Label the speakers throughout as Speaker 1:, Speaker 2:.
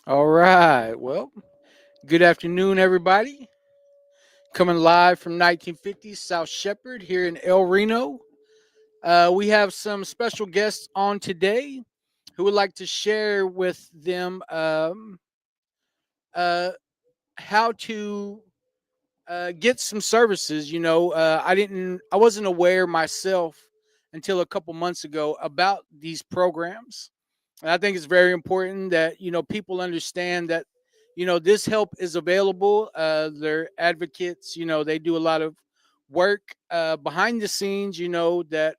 Speaker 1: All right. Well, good afternoon, everybody. Coming live from 1950 South Shepherd here in El Reno. We have some special guests on today who would like to share with them uh, how to get some services. I wasn't aware myself until a couple months ago about these programs. And I think it's very important that people understand that this help is available. They're advocates. They do a lot of work behind the scenes. That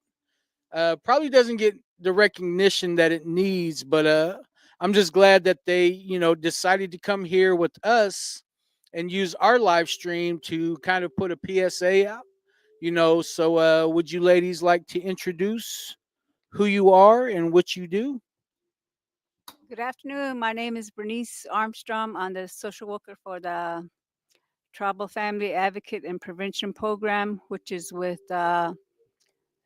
Speaker 1: probably doesn't get the recognition that it needs. But I'm just glad that they decided to come here with us and use our live stream to kind of put a PSA out. So would you ladies like to introduce who you are and what you do?
Speaker 2: Good afternoon. My name is Bernice Armstrong. I'm the social worker for the Tribal Family Advocate and Prevention Program, which is with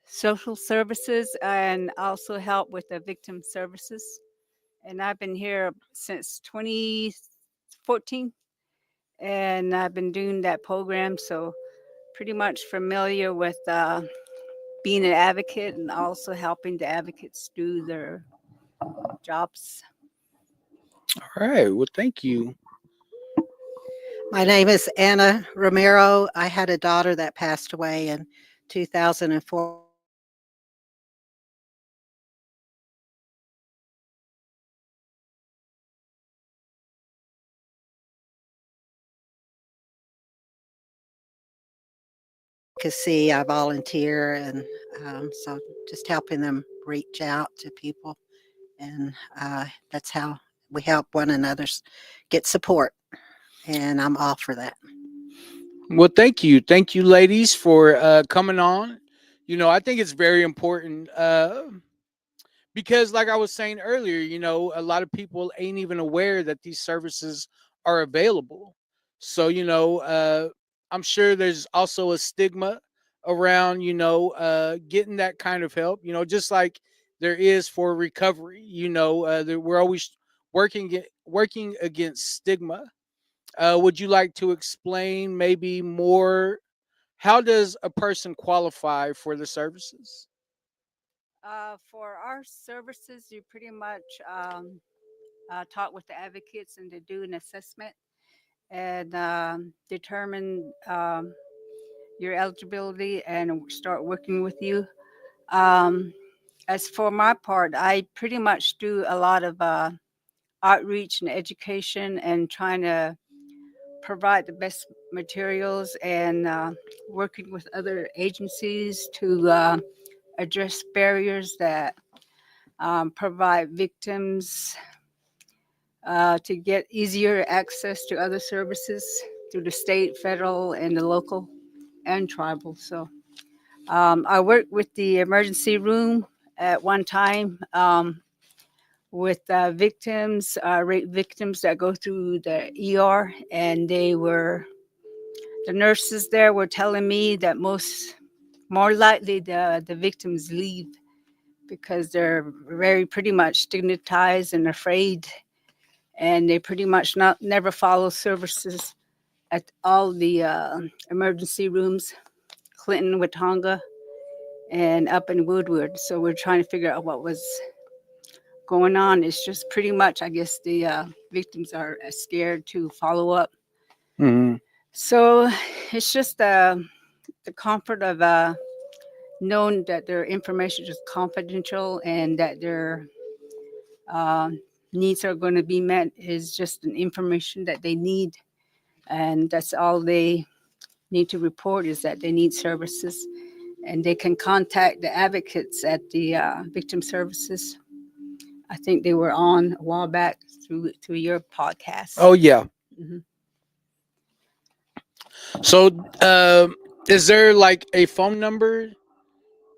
Speaker 2: social services and also help with the victim services. And I've been here since 2014, and I've been doing that program, so pretty much familiar with being an advocate and also helping the advocates do their jobs.
Speaker 1: All right. Well, thank you.
Speaker 3: My name is Anna Romero. I had a daughter that passed away in 2014. Advocacy, I volunteer, and so just helping them reach out to people, and that's how we help one another get support. And I'm all for that.
Speaker 1: Well, thank you. Thank you, ladies, for coming on. I think it's very important because, like I was saying earlier, a lot of people ain't even aware that these services are available. So, I'm sure there's also a stigma around, getting that kind of help, just like there is for recovery. We're always working against stigma. Would you like to explain maybe more? How does a person qualify for the services?
Speaker 2: For our services, you pretty much talk with the advocates and to do an assessment and determine your eligibility and start working with you. Um, as for my part, I pretty much do a lot of outreach and education and trying to provide the best materials and working with other agencies to address barriers that provide victims to get easier access to other services through the state, federal, and the local and tribal. So I worked with the emergency room at one time with victims, rape victims that go through the ER, and the nurses there were telling me that more likely the victims leave because they're very pretty much stigmatized and afraid, and they pretty much not never follow services at all the emergency rooms, Clinton, Watauga, and up in Woodward. So we're trying to figure out what was going on. It's just pretty much, I guess, the victims are scared to follow up.
Speaker 1: Mhm.
Speaker 2: So it's just the comfort of knowing that their information is confidential and that their uh, needs are going to be met is just an information that they need, and that's all they need to report is that they need services, and they can contact the advocates at the victim services. I think they were on a while back through your podcast.
Speaker 1: Oh yeah.
Speaker 2: Mhm.
Speaker 1: So, is there like a phone number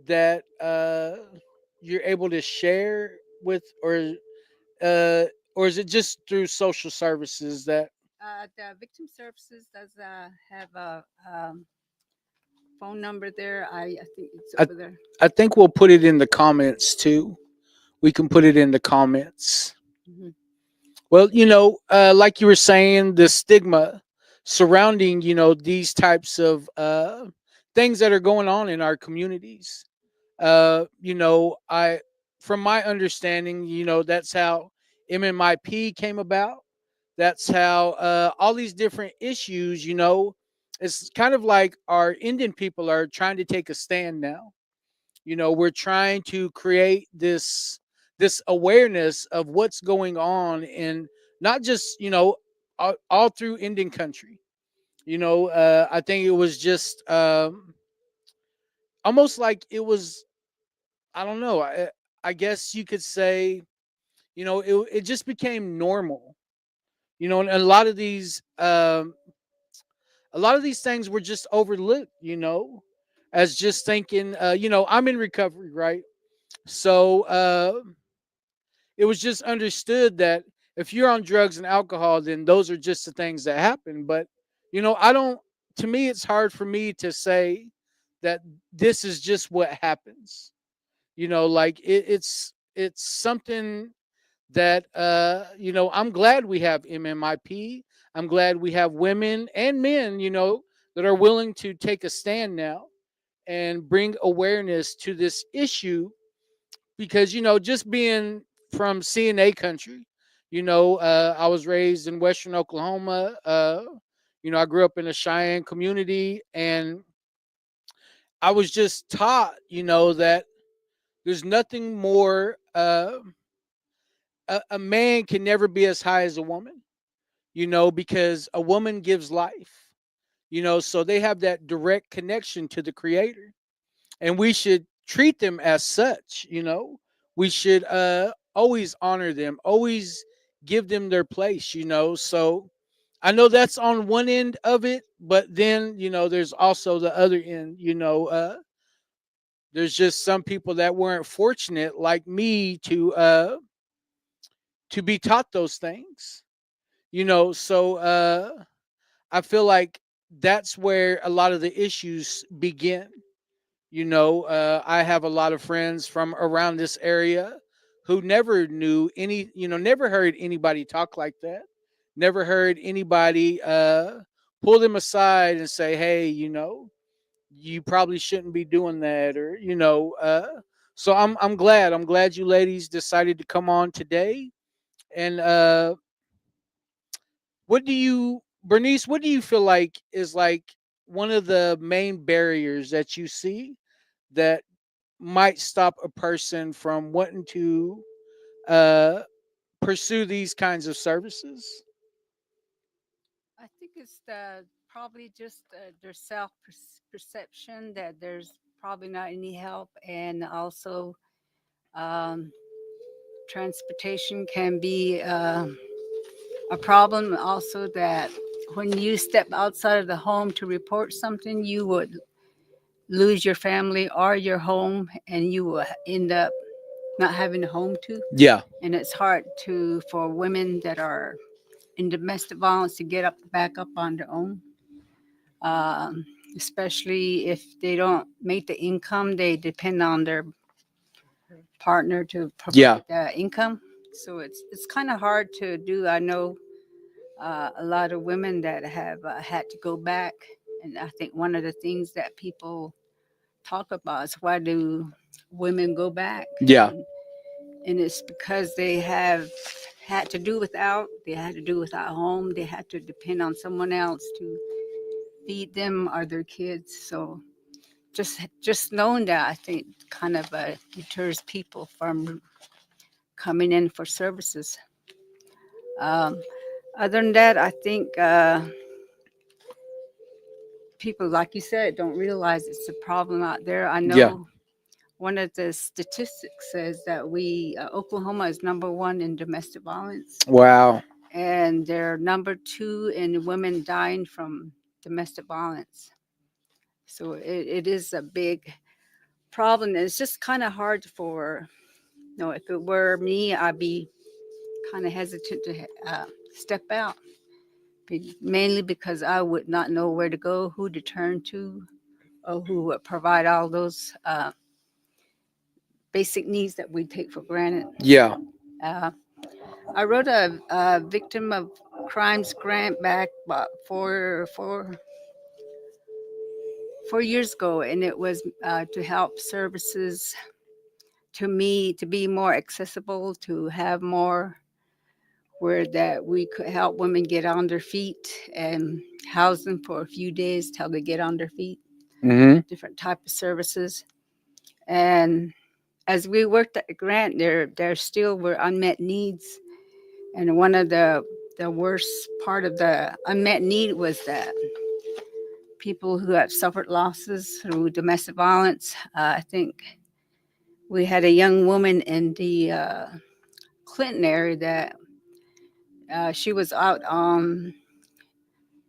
Speaker 1: that you're able to share with, uh, or is it just through social services that?
Speaker 2: The victim services does have a phone number there. I think it's
Speaker 1: I
Speaker 2: over there.
Speaker 1: I think we'll put it in the comments too. We can put it in the comments.
Speaker 2: Mhm.
Speaker 1: Well, like you were saying, the stigma surrounding, these types of things that are going on in our communities. I, from my understanding, that's how MMIP came about. That's how all these different issues, it's kind of like our Indian people are trying to take a stand now. We're trying to create this awareness of what's going on in not just all through Indian country. I think it was just almost like it was, I don't know, I guess you could say, it just became normal. And a lot of these things were just overlooked, as just thinking, I'm in recovery, right? So it was just understood that if you're on drugs and alcohol, then those are just the things that happen. But I don't. To me, it's hard for me to say that this is just what happens. Like it's something that I'm glad we have MMIP. I'm glad we have women and men, that are willing to take a stand now and bring awareness to this issue, because just being from CNA country, I was raised in Western Oklahoma. I grew up in a Cheyenne community, and I was just taught, that there's nothing more. A man can never be as high as a woman, because a woman gives life, so they have that direct connection to the Creator, and we should treat them as such. We should always honor them, always give them their place. So I know that's on one end of it, but then there's also the other end. There's just some people that weren't fortunate like me to be taught those things. So I feel like that's where a lot of the issues begin. I have a lot of friends from around this area who never knew any, never heard anybody talk like that, never heard anybody pull them aside and say, hey, you probably shouldn't be doing that, or so I'm glad you ladies decided to come on today. And what do you, Bernice, what do you feel like is like one of the main barriers that you see that might stop a person from wanting to uh, pursue these kinds of services?
Speaker 2: I think it's probably just their self perception that there's probably not any help, and also um, transportation can be a problem. Also, that when you step outside of the home to report something, you would lose your family or your home, and you will end up not having a home to.
Speaker 1: Yeah,
Speaker 2: And it's hard to for women that are in domestic violence to get up back up on their own, um, especially if they don't make the income. They depend on their partner to
Speaker 1: yeah,
Speaker 2: provide the income. So it's kind of hard to do. I know a lot of women that have had to go back, and I think one of the things that people talk about is why do women go back?
Speaker 1: yeah,
Speaker 2: And it's because they have had to do without. They had to do without home. They had to depend on someone else to feed them or their kids. So just knowing that, I think, kind of deters people from coming in for services. Um, Other than that, I think people, like you said, don't realize it's a problem out there. I
Speaker 1: yeah.
Speaker 2: know one of the statistics says that Oklahoma is number one in domestic violence,
Speaker 1: Wow.
Speaker 2: and they're number two in women dying from domestic violence. So it is a big problem. It's just kind of hard for, if it were me, I'd be kind of hesitant to step out, mainly because I would not know where to go, who to turn to, or who would provide all those basic needs that we take for granted.
Speaker 1: Yeah,
Speaker 2: Uh, I wrote a victim of crimes grant back about 4 years ago, and it was to help services to me to be more accessible, to have more where that we could help women get on their feet and house them for a few days till they get on their feet.
Speaker 1: Mm-hmm.
Speaker 2: Different type of services, and as we worked at the grant, there still were unmet needs, and one of the worst part of the unmet need was that people who have suffered losses through domestic violence. I think we had a young woman in the Clinton area that she was out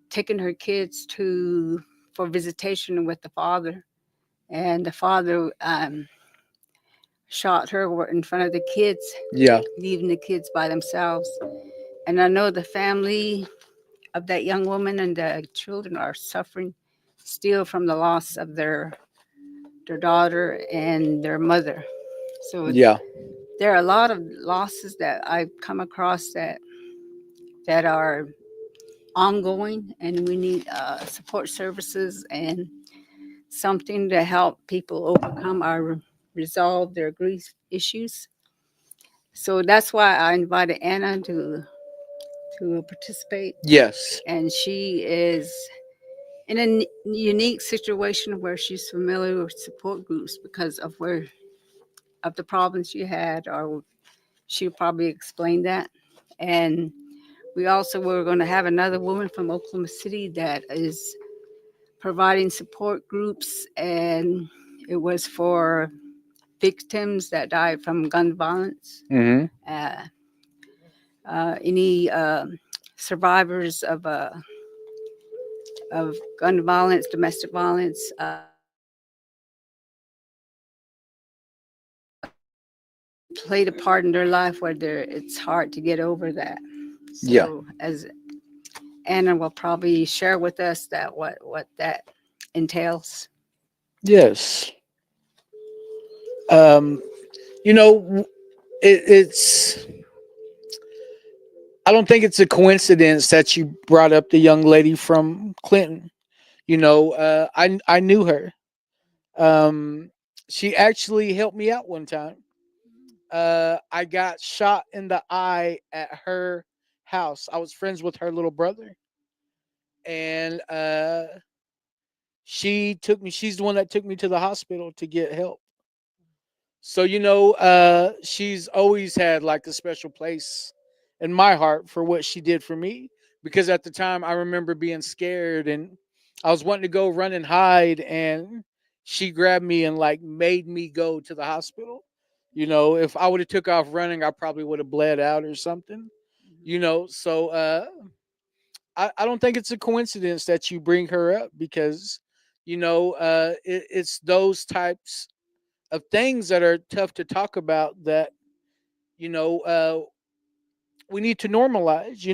Speaker 2: taking her kids to for visitation with the father, and the father shot her in front of the kids,
Speaker 1: Yeah.
Speaker 2: leaving the kids by themselves. And I know the family of that young woman and the children are suffering still from the loss of their daughter and their mother. So
Speaker 1: Yeah.
Speaker 2: there are a lot of losses that I've come across that are ongoing, and we need support services and something to help people overcome or resolve their grief issues. So that's why I invited Anna to participate,
Speaker 1: Yes.
Speaker 2: and she is in a unique situation where she's familiar with support groups because of the problems she had, or she'll probably explain that. And we also were going to have another woman from Oklahoma City that is providing support groups, and it was for victims that died from gun violence.
Speaker 1: Mm-hmm.
Speaker 2: Uh, any survivors of gun violence, domestic violence, played a part in their life where it's hard to get over that.
Speaker 1: Yeah.
Speaker 2: So as Anna will probably share with us that what that entails.
Speaker 1: Yes. Um, it's. I don't think it's a coincidence that you brought up the young lady from Clinton. I knew her. Um, she actually helped me out one time. I got shot in the eye at her house. I was friends with her little brother, and she took me. She's the one that took me to the hospital to get help. So she's always had like a special place in my heart for what she did for me. Because at the time, I remember being scared and I was wanting to go run and hide, and she grabbed me and like made me go to the hospital. If I would have took off running, I probably would have bled out or something. So I don't think it's a coincidence that you bring her up because it's those types of things that are tough to talk about that you know uh, we need to normalize.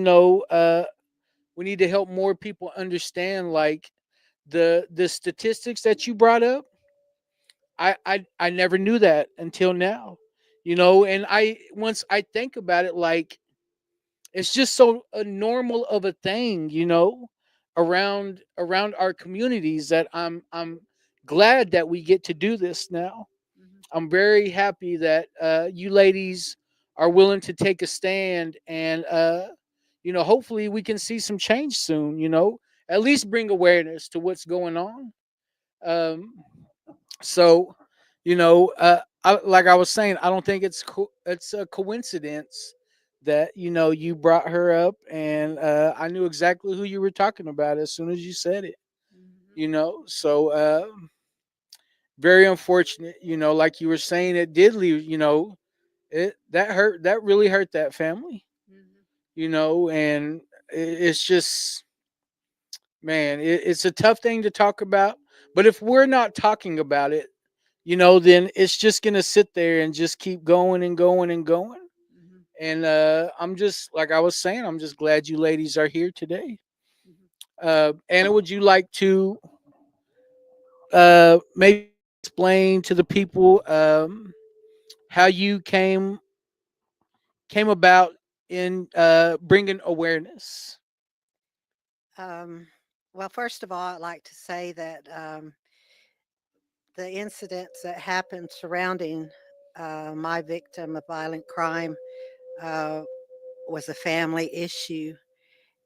Speaker 1: We need to help more people understand like the statistics that you brought up. I never knew that until now. And I once I think about it, like it's just so a normal of a thing, around our communities that I'm glad that we get to do this now. I'm very happy that you ladies are willing to take a stand, and hopefully we can see some change soon. At least bring awareness to what's going on. Um, so, like I was saying, I don't think it's a coincidence that you brought her up, and I knew exactly who you were talking about as soon as you said it. So very unfortunate. Like you were saying, it did leave. It that hurt. That really hurt that family. And it's just, man, it's a tough thing to talk about. But if we're not talking about it, then it's just gonna sit there and just keep going and going and going. And I'm just like I was saying, I'm just glad you ladies are here today. Anna, would you like to maybe explain to the people how you came about in bringing awareness?
Speaker 3: Um, well, first of all, I'd like to say that the incidents that happened surrounding my victim of violent crime uh, was a family issue.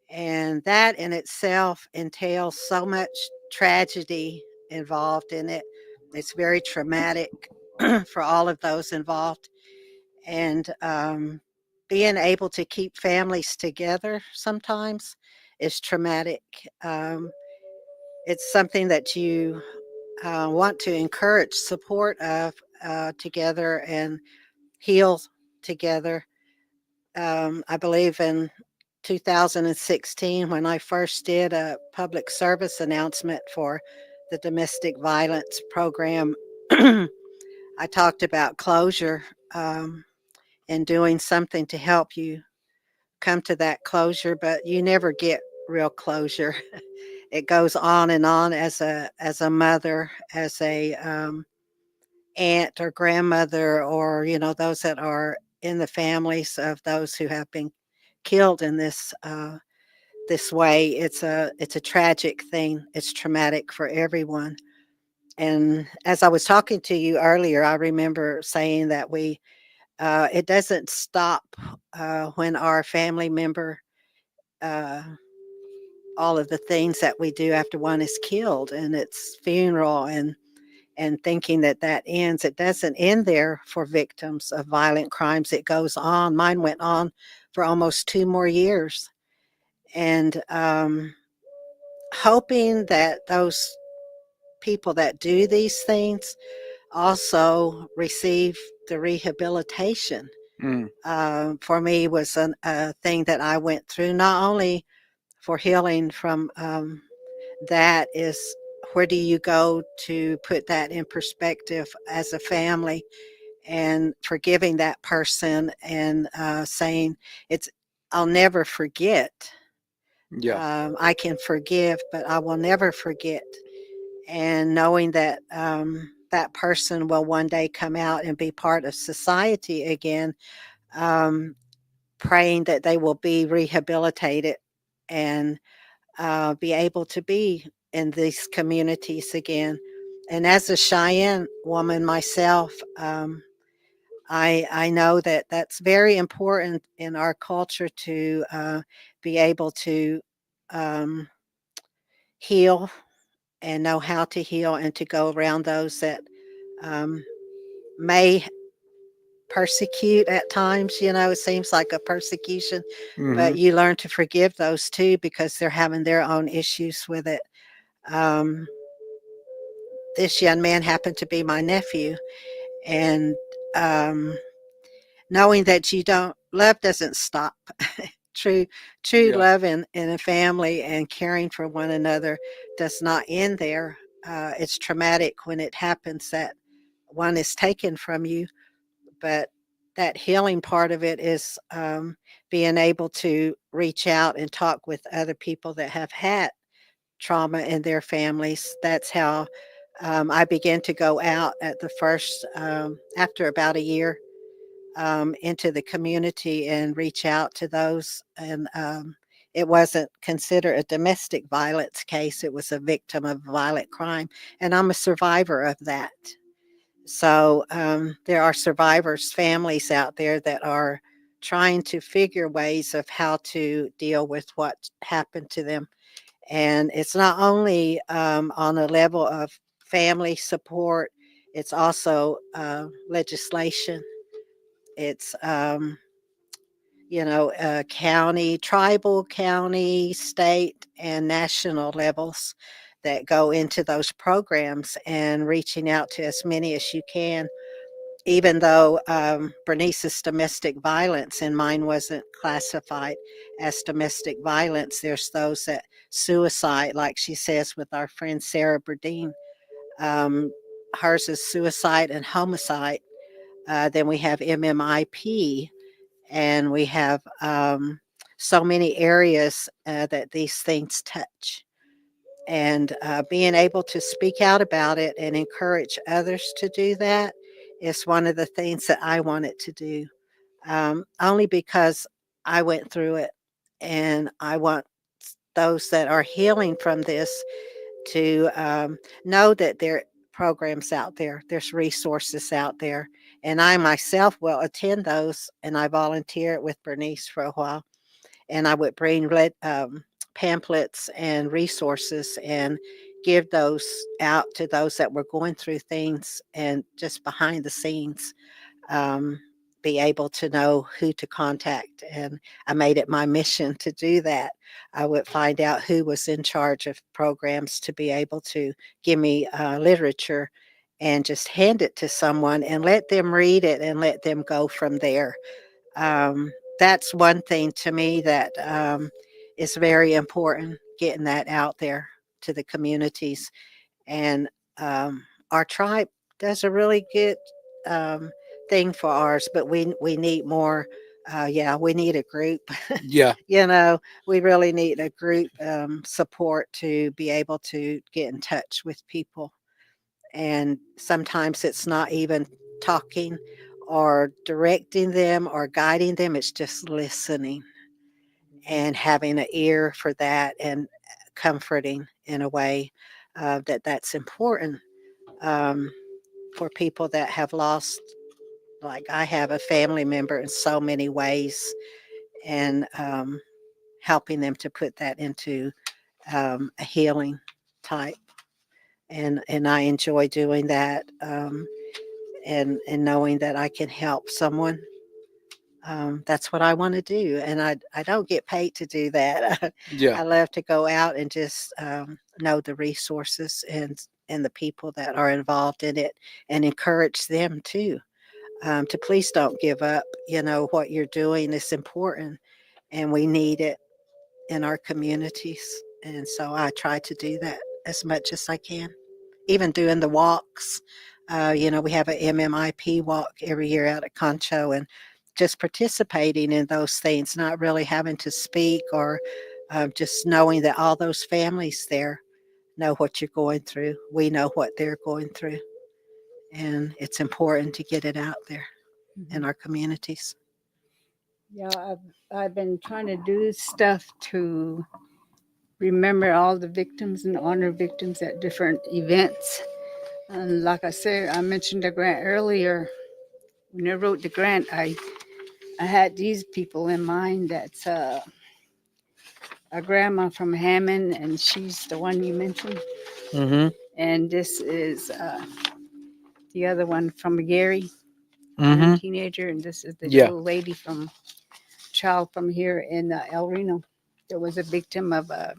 Speaker 3: And that in itself entails so much tragedy involved in it. It's very traumatic for all of those involved. And being able to keep families together sometimes is traumatic. Um, it's something that you want to encourage support of together and heal together. I believe in 2016, when I first did a public service announcement for the domestic violence program, I talked about closure and doing something to help you come to that closure, but you never get real closure. It goes on and on as a mother, as a aunt or grandmother, or those that are in the families of those who have been killed in this way. It's a tragic thing. It's traumatic for everyone. And as I was talking to you earlier, I remember saying that we it doesn't stop when our family member uh, all of the things that we do after one is killed, and it's funeral and thinking that that ends. It doesn't end there for victims of violent crimes. It goes on. Mine went on for almost 2 more years. And hoping that those people that do these things also receive the rehabilitation.
Speaker 1: Mm.
Speaker 3: For me was a thing that I went through, not only for healing from that is, where do you go to put that in perspective as a family and forgiving that person and saying it's, I'll never forget.
Speaker 1: Yeah.
Speaker 3: I can forgive, but I will never forget. And knowing that that person will one day come out and be part of society again, um, praying that they will be rehabilitated and be able to be in these communities again. And as a Cheyenne woman myself, I know that that's very important in our culture to be able to um, heal and know how to heal and to go around those that um, may persecute at times. It seems like a persecution,
Speaker 1: Hmm.
Speaker 3: but you learn to forgive those too because they're having their own issues with it. Um, this young man happened to be my nephew, and um, knowing that you don't love doesn't stop. true true
Speaker 1: Yeah.
Speaker 3: love in a family and caring for one another does not end there. It's traumatic when it happens that one is taken from you, but that healing part of it is being able to reach out and talk with other people that have had trauma in their families. That's how I began to go out at the first, after about a year, into the community and reach out to those. And it wasn't considered a domestic violence case, it was a victim of violent crime. And I'm a survivor of that. So there are survivors' families out there that are trying to figure ways of how to deal with what happened to them. And it's not only on a level of family support, it's also legislation. It's, county, tribal, county, state, and national levels that go into those programs and reaching out to as many as you can. Even though Bernice's domestic violence and mine wasn't classified as domestic violence, there's those that suicide, like she says with our friend Sarah Burdine. Um, Hers is suicide and homicide. Then we have MMIP, and we have so many areas that these things touch. And being able to speak out about it and encourage others to do that is one of the things that I wanted to do. Only because I went through it, and I want those that are healing from this to know that there are programs out there, there's resources out there. And I myself will attend those, and I volunteered with Bernice for a while. And I would bring pamphlets and resources and give those out to those that were going through things and just behind the scenes, um, be able to know who to contact. And I made it my mission to do that. I would find out who was in charge of programs to be able to give me literature and just hand it to someone and let them read it and let them go from there. That's one thing to me that is very important, getting that out there to the communities. And our tribe does a really good um, thing for ours, but we need more. Yeah, we need a group.
Speaker 1: Yeah.
Speaker 3: You know, we really need a group support to be able to get in touch with people. And sometimes it's not even talking or directing them or guiding them, it's just listening and having an ear for that and comforting in a way that's important um, for people that have lost, like I have, a family member in so many ways, and helping them to put that into a healing type. And I enjoy doing that, and knowing that I can help someone. That's what I want to do, and I don't get paid to do that.
Speaker 1: Yeah.
Speaker 3: I love to go out and just know the resources and the people that are involved in it, and encourage them too, to please don't give up. You know, what you're doing is important, and we need it in our communities. And so I try to do that as much as I can, even doing the walks. We have a MMIP walk every year out at Concho, and just participating in those things, not really having to speak, or just knowing that all those families there know what you're going through. We know what they're going through, and it's important to get it out there in
Speaker 2: Mhm.
Speaker 3: our communities.
Speaker 2: Yeah, I've been trying to do stuff to remember all the victims and honor victims at different events. And like I said, I mentioned the grant earlier. When I wrote the grant, I had these people in mind. That's a grandma from Hammond, and she's the one you mentioned.
Speaker 1: Mm-hmm.
Speaker 2: And this is the other one from Gary, a young
Speaker 1: Mm-hmm.
Speaker 2: teenager, and this is the
Speaker 1: Yeah.
Speaker 2: little lady from child from here in El Reno. There was a victim of a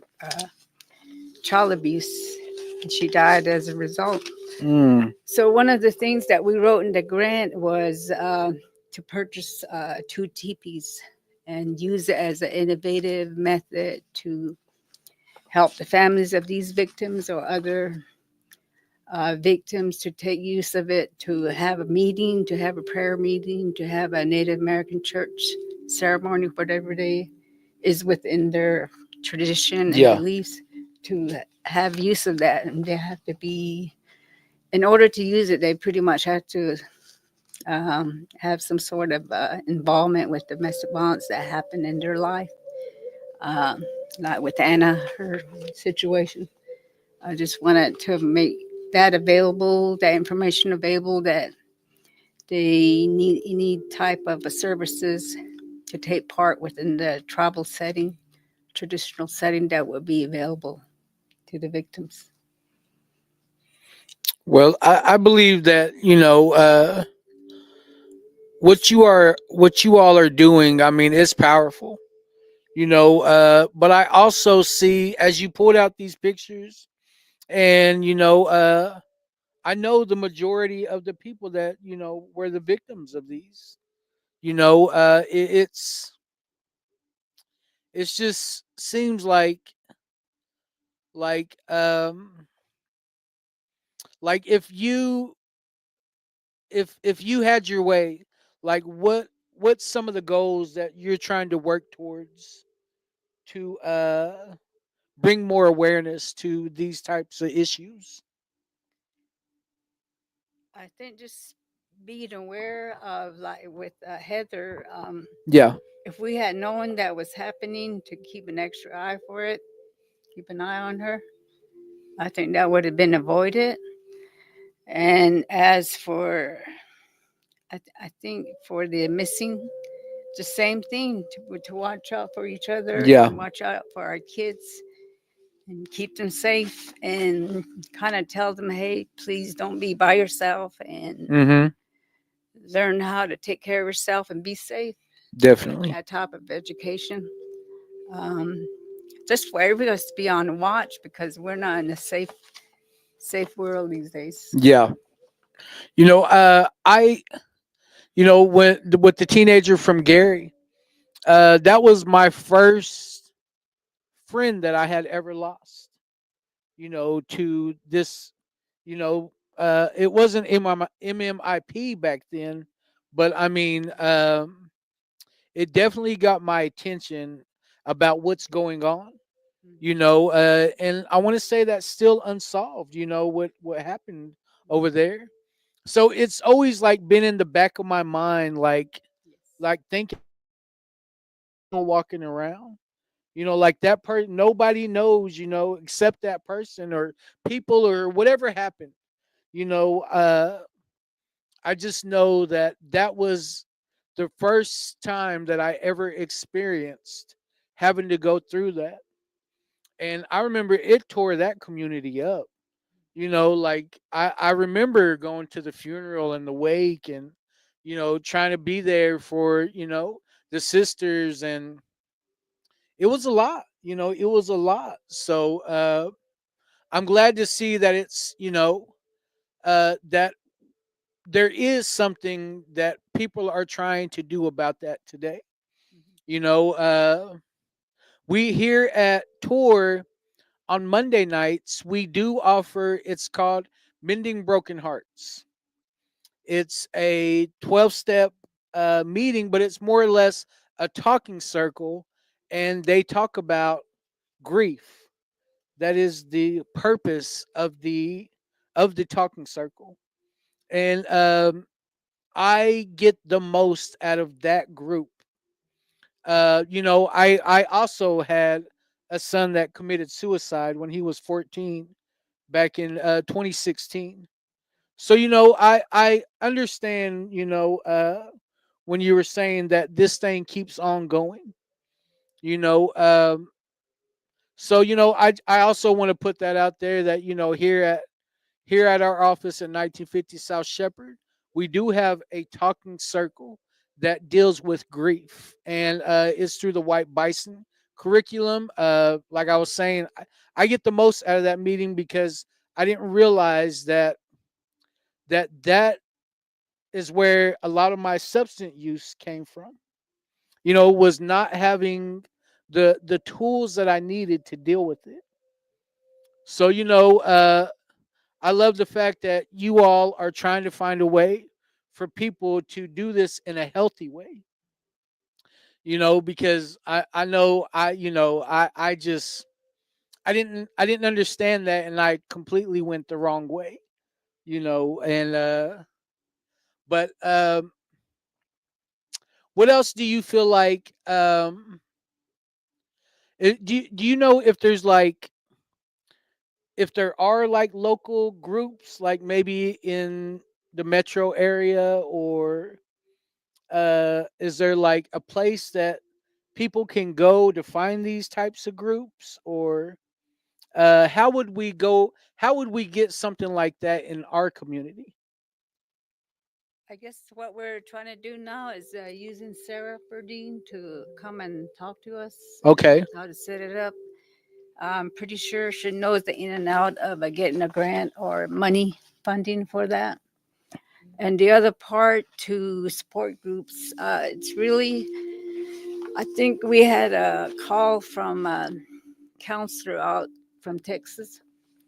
Speaker 2: child abuse, and she died as a result.
Speaker 1: Mm.
Speaker 2: So one of the things that we wrote in the grant was to purchase two teepees and use it as an innovative method to help the families of these victims or other victims to take use of it, to have a meeting, to have a prayer meeting, to have a Native American church ceremony, whatever they is within their tradition and
Speaker 1: Yeah.
Speaker 2: beliefs, to have use of that. And they have to be, in order to use it, they pretty much have to have some sort of involvement with domestic violence that happened in their life. Um, like with Anna, her situation. I just wanted to make that available, that information available, that they need any type of services to take part within the tribal setting, traditional setting, that would be available to the victims.
Speaker 1: Well, I believe that what you all are doing. I mean, it's powerful. But I also see, as you pulled out these pictures, and I know the majority of the people that were the victims of these. It's just seems like um like if you had your way, like what's some of the goals that you're trying to work towards to bring more awareness to these types of issues?
Speaker 2: I think just being aware of, like with Heather,
Speaker 1: Yeah.
Speaker 2: if we had known that was happening, to keep an extra eye for it, keep an eye on her, I think that would have been avoided. And as for, I think for the missing, the same thing, to watch out for each other
Speaker 1: Yeah.
Speaker 2: and watch out for our kids and keep them safe and kind of tell them, hey, please don't be by yourself and
Speaker 1: Mm-hmm.
Speaker 2: learn how to take care of yourself and be safe.
Speaker 1: Definitely.
Speaker 2: That type of education. Um, just for everybody to be on watch because we're not in a safe world these days.
Speaker 1: Yeah. I when with the teenager from Gary, that was my first friend that I had ever lost. To this, it wasn't MMIP back then, but I mean, it definitely got my attention about what's going on. And I want to say that's still unsolved. What happened over there. So it's always like been in the back of my mind,
Speaker 2: Yes.
Speaker 1: like thinking walking around. Like that person, nobody knows, except that person or people or whatever happened. You know, uh, I just know that that was the first time that I ever experienced having to go through that. And I remember it tore that community up. Like I remember going to the funeral and the wake and, trying to be there for, the sisters. And it was a lot, it was a lot. So I'm glad to see that it's, that there is something that people are trying to do about that today.
Speaker 2: Mhm.
Speaker 1: You know, we here at Tour on Monday nights, we do offer, it's called Mending Broken Hearts. It's a 12-step meeting, but it's more or less a talking circle, and they talk about grief. That is the purpose of the talking circle. And I get the most out of that group. I also had a son that committed suicide when he was 14 back in 2016. So I understand, when you were saying that this thing keeps on going. You know, so I also want to put that out there that here at our office in 1950 South Shepherd, we do have a talking circle that deals with grief, and it's through the White Bison curriculum. Like I was saying, I get the most out of that meeting because I didn't realize that is where a lot of my substance use came from. Was not having the tools that I needed to deal with it. So I love the fact that you all are trying to find a way for people to do this in a healthy way. Because I know I just I didn't understand that, and I completely went the wrong way. And but what else do you feel like do you know if there's like if there are like local groups like maybe in the metro area, or is there like a place that people can go to find these types of groups, or how would we get something like that in our community?
Speaker 2: I guess what we're trying to do now is using Sarah Burdine to come and talk to us
Speaker 1: Okay.
Speaker 2: how to set it up. I'm pretty sure she knows the in and out of getting a grant or money funding for that. And the other part to support groups, it's really, I think we had a call from a counselor out from Texas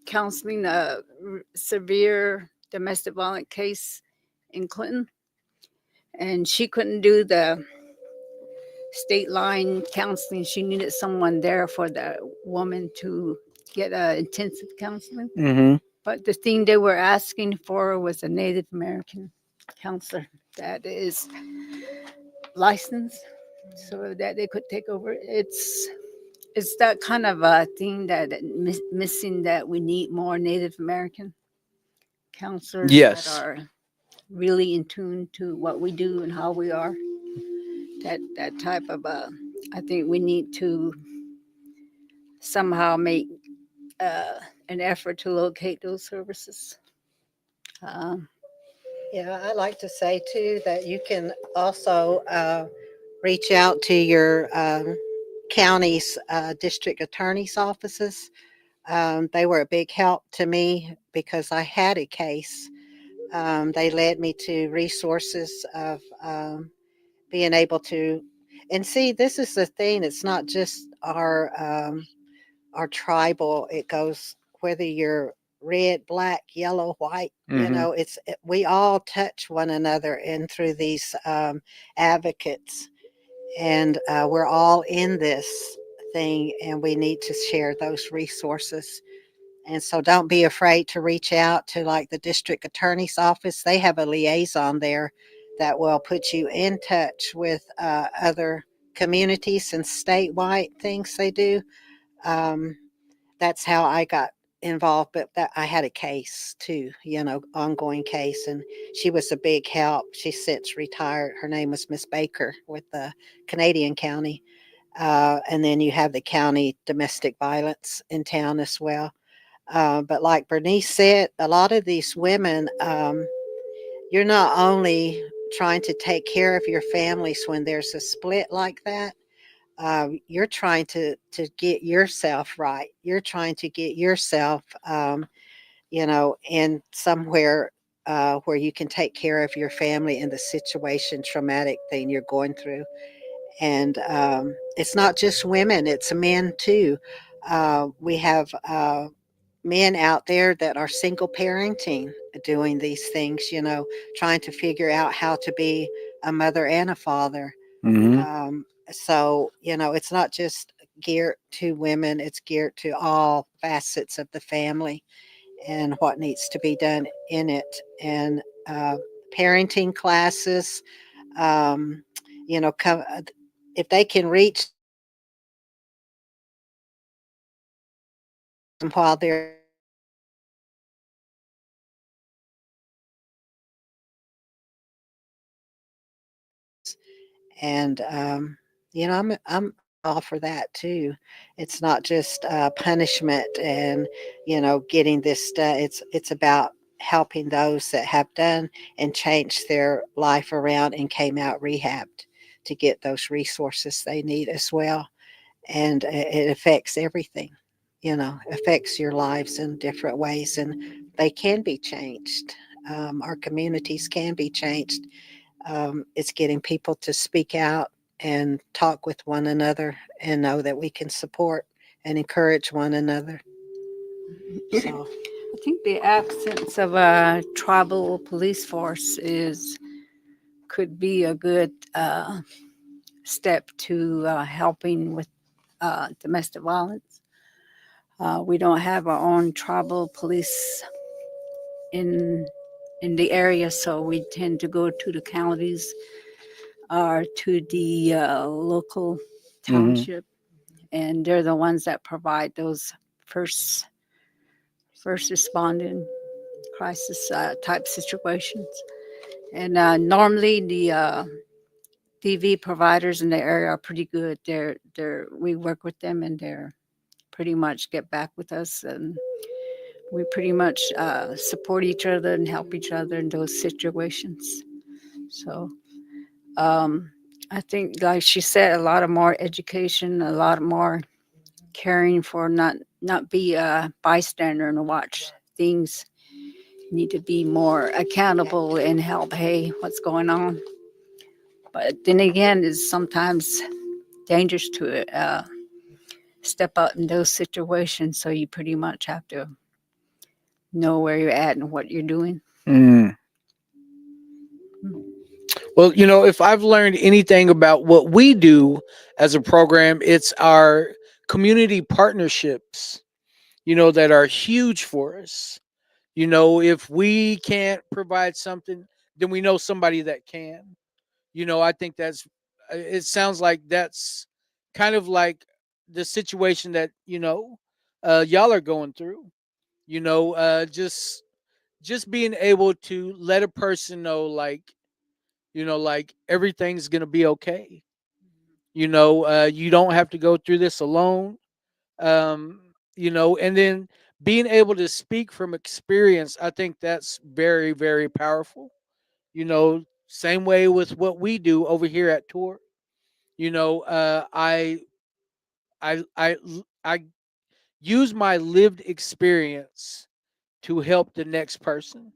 Speaker 2: counseling a severe domestic violence case in Clinton. And she couldn't do the state line counseling. She needed someone there for the woman to get intensive counseling.
Speaker 1: Mm-hmm.
Speaker 2: But the thing they were asking for was a Native American. counselor that is licensed so that they could take over. It's that kind of a thing that missing, that we need more Native American counselors that
Speaker 1: Yes.
Speaker 2: are really in tune to what we do and how we are. That type of I think we need to somehow make uh, an effort to locate those services. Um,
Speaker 3: Yeah, I like to say too that you can also reach out to your county's district attorney's offices. They were a big help to me because I had a case. They led me to resources of being able to, and see, this is the thing. It's not just our tribal. It goes whether you're red, black, yellow, white.
Speaker 1: Mm-hmm.
Speaker 3: We all touch one another and through these advocates, and we're all in this thing, and we need to share those resources. And so don't be afraid to reach out to like the district attorney's office. They have a liaison there that will put you in touch with other communities and statewide things they do. Um, that's how I got involved. But that I had a case too, ongoing case, and she was a big help. She's since retired. Her name was Miss Baker with the Canadian County. And then you have the county domestic violence in town as well. But like Bernice said, a lot of these women, you're not only trying to take care of your families when there's a split like that. You're trying to get yourself right. You're trying to get yourself, in somewhere where you can take care of your family in the situation, traumatic thing you're going through. And it's not just women; it's men too. We have men out there that are single parenting, doing these things, trying to figure out how to be a mother and a father.
Speaker 1: Mm-hmm.
Speaker 3: So, it's not just geared to women, it's geared to all facets of the family and what needs to be done in it. And parenting classes, um, come, if they can reach them while they're and I'm all for that too. It's not just punishment and getting this stuff. It's about helping those that have done and changed their life around and came out rehabbed to get those resources they need as well. And it affects everything. Affects your lives in different ways, and they can be changed. Our communities can be changed. It's getting people to speak out and talk with one another and know that we can support and encourage one another. So,
Speaker 2: I think the absence of a tribal police force is could be a good step to helping with domestic violence. We don't have our own tribal police in in the area, so we tend to go to the counties or to the local
Speaker 1: Mm-hmm.
Speaker 2: township, and they're the ones that provide those first first responding crisis type situations. And normally the DV providers in the area are pretty good. We work with them, and they're pretty much get back with us, and we pretty much support each other and help each other in those situations. So um, I think, like she said, a lot of more education, a lot more caring for not be a bystander and watch things. Need to be more accountable and help. Hey, what's going on? But then again, it's sometimes dangerous to step out in those situations. So you pretty much have to know where you're at and what you're doing.
Speaker 1: Mm. Well, if I've learned anything about what we do as a program, it's our community partnerships, that are huge for us. If we can't provide something, then we know somebody that can. I think that's it sounds like that's kind of like the situation that, y'all are going through. Just being able to let a person know, like, like everything's going to be okay. You don't have to go through this alone. um and then being able to speak from experience, I think that's very, very powerful. Same way with what we do over here at Tour. I use my lived experience to help the next person.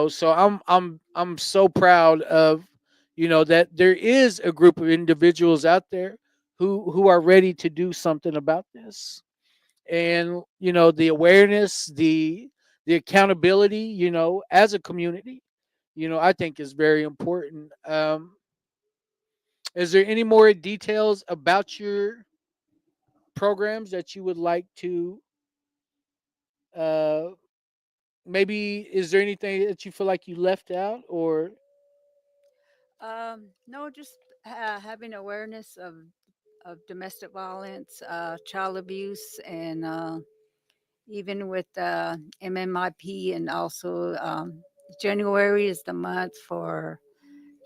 Speaker 1: So I'm so proud of, that there is a group of individuals out there who are ready to do something about this. And the awareness, the accountability, as a community, I think is very important. Is there any more details about your programs that you would like to, uh maybe, is there anything that you feel like you left out, or?
Speaker 2: No, just having awareness of domestic violence, child abuse, and even with MMIP, and also January is the month for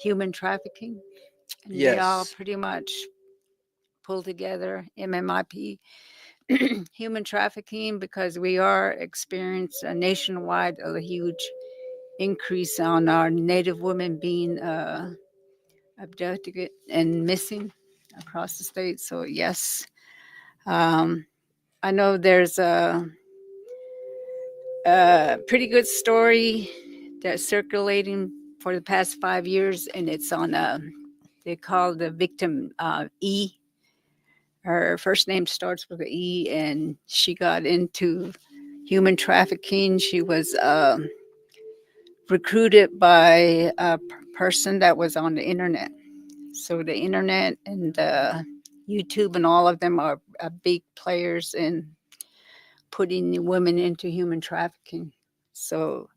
Speaker 2: human trafficking, and they all
Speaker 1: Yes.
Speaker 2: pretty much pull together MMIP, human trafficking, because we are experiencing nationwide a huge increase on our Native women being abducted and missing across the state. So yes, um, I know there's a pretty good story that's circulating for the past 5 years, and it's on they call the victim E. Her first name starts with an E, and she got into human trafficking. She was recruited by a person that was on the internet. So the internet and YouTube and all of them are big players in putting women into human trafficking. So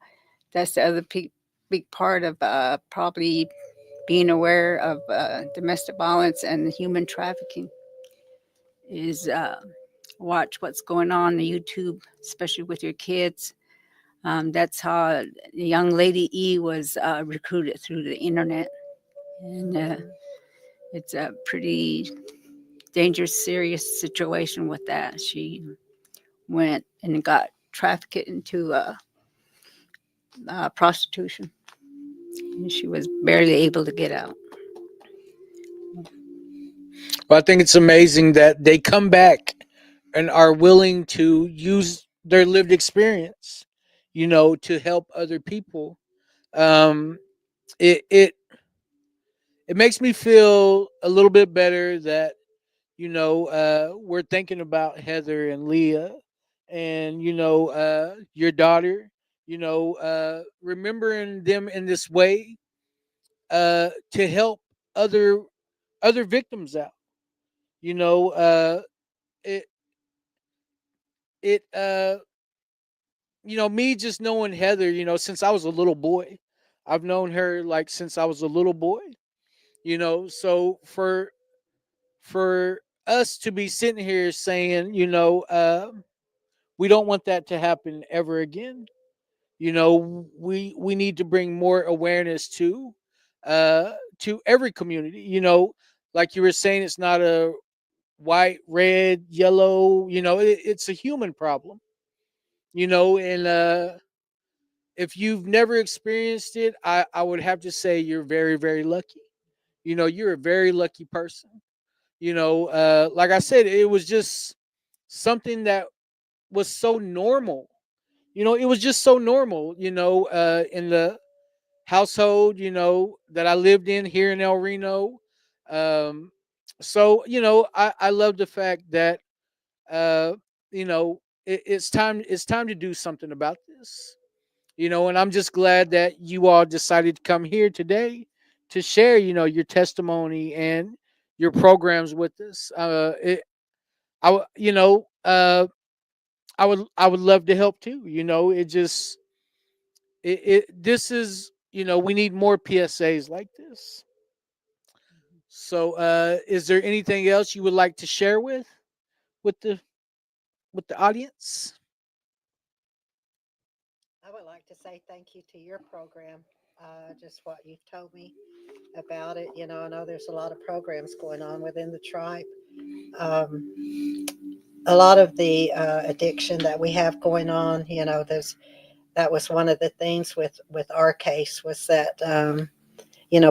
Speaker 2: that's the other big part of probably being aware of domestic violence and human trafficking is watch what's going on YouTube, especially with your kids. That's how the young lady E was recruited through the internet, and it's a pretty dangerous, serious situation with that. She went and got trafficked into prostitution, and she was barely able to get out.
Speaker 1: Well, I think it's amazing that they come back and are willing to use their lived experience, to help other people. Um, it it it makes me feel a little bit better that, we're thinking about Heather and Leah, and your daughter. Remembering them in this way, to help other other victims out. You know, it it me just knowing Heather, since I was a little boy. I've known her like since I was a little boy. So for us to be sitting here saying, we don't want that to happen ever again. We need to bring more awareness to every community. Like you were saying, it's not a white, red, yellow. It's a human problem. And if you've never experienced it, I would have to say you're very, very lucky. You're a very lucky person. Like I said, it was just something that was so normal. It was just so normal, in the household, that I lived in here in El Reno. Um, so, I love the fact that, uh, it's time to do something about this. And I'm just glad that you all decided to come here today to share, your testimony and your programs with us. I, w- you know, I would love to help too. It just, this is we need more PSAs like this. So, is there anything else you would like to share with the with the audience?
Speaker 3: I would like to say thank you to your program. Just what you've told me about it. I know there's a lot of programs going on within the tribe. Um, a lot of the addiction that we have going on, that was one of the things with our case was that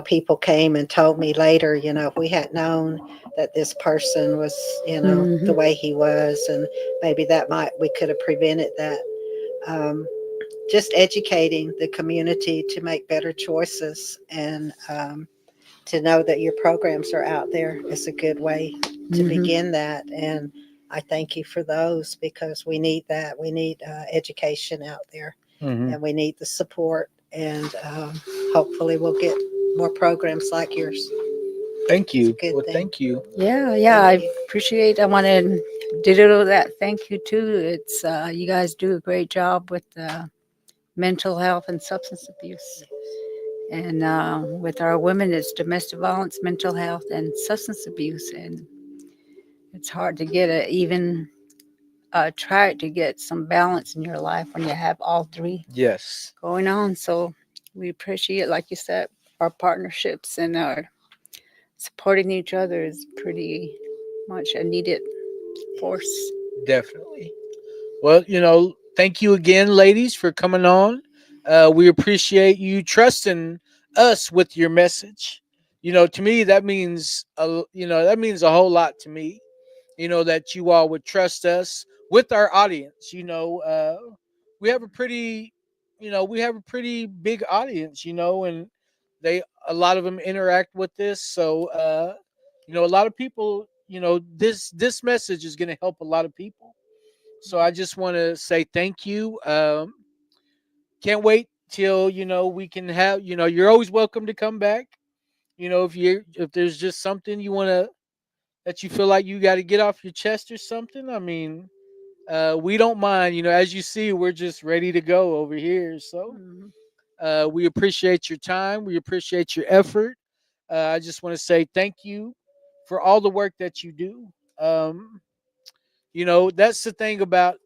Speaker 3: people came and told me later, if we had known that this person was, the
Speaker 2: Hmm.
Speaker 3: way he was, and maybe that might we could have prevented that. Um, just educating the community to make better choices and to know that your programs are out there is a good way to
Speaker 2: Hmm.
Speaker 3: begin that. And I thank you for those because we need that. We need education out there
Speaker 1: Hmm.
Speaker 3: and we need the support. And hopefully, we'll get more programs like yours.
Speaker 1: Thank
Speaker 3: It's a
Speaker 1: you.
Speaker 3: good
Speaker 1: Well,
Speaker 3: thing.
Speaker 1: thank you.
Speaker 2: Yeah, yeah,
Speaker 3: Thank
Speaker 2: I
Speaker 3: you.
Speaker 2: appreciate. I want to ditto that. Thank you too. It's you guys do a great job with mental health and substance abuse. And with our women, it's domestic violence, mental health, and substance abuse. And it's hard to get a even try to get some balance in your life when you have all three
Speaker 1: Yes.
Speaker 2: going on. So we appreciate, like you said, our partnerships and our supporting each other is pretty much a needed force.
Speaker 1: Definitely. Well, thank you again, ladies, for coming on. We appreciate you trusting us with your message. To me, that means a whole lot to me. That you all would trust us with our audience. We have a pretty, we have a pretty big audience. And they a lot of them interact with this. So, a lot of people. This message is going to help a lot of people. So I just want to say thank you. Can't wait till we can have. You're always welcome to come back. If there's just something you want to that you feel like you got to get off your chest or something. I mean, we don't mind. As you see, we're just ready to go over here. So
Speaker 2: Mhm.
Speaker 1: we appreciate your time. We appreciate your effort. I just want to say thank you for all the work that you do. Um, that's the thing about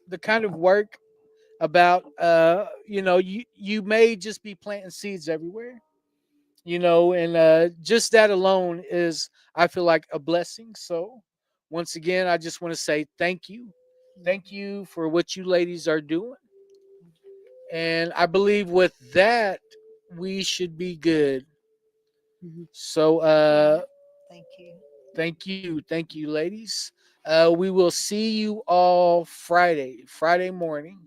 Speaker 1: the kind of work about you may just be planting seeds everywhere, and just that alone is, I feel like, a blessing. So once again, I just want to say thank you for what you ladies are doing, and I believe with that we should be good.
Speaker 2: Mhm.
Speaker 1: So
Speaker 3: All right. Thank you.
Speaker 1: thank you ladies. We will see you all Friday morning.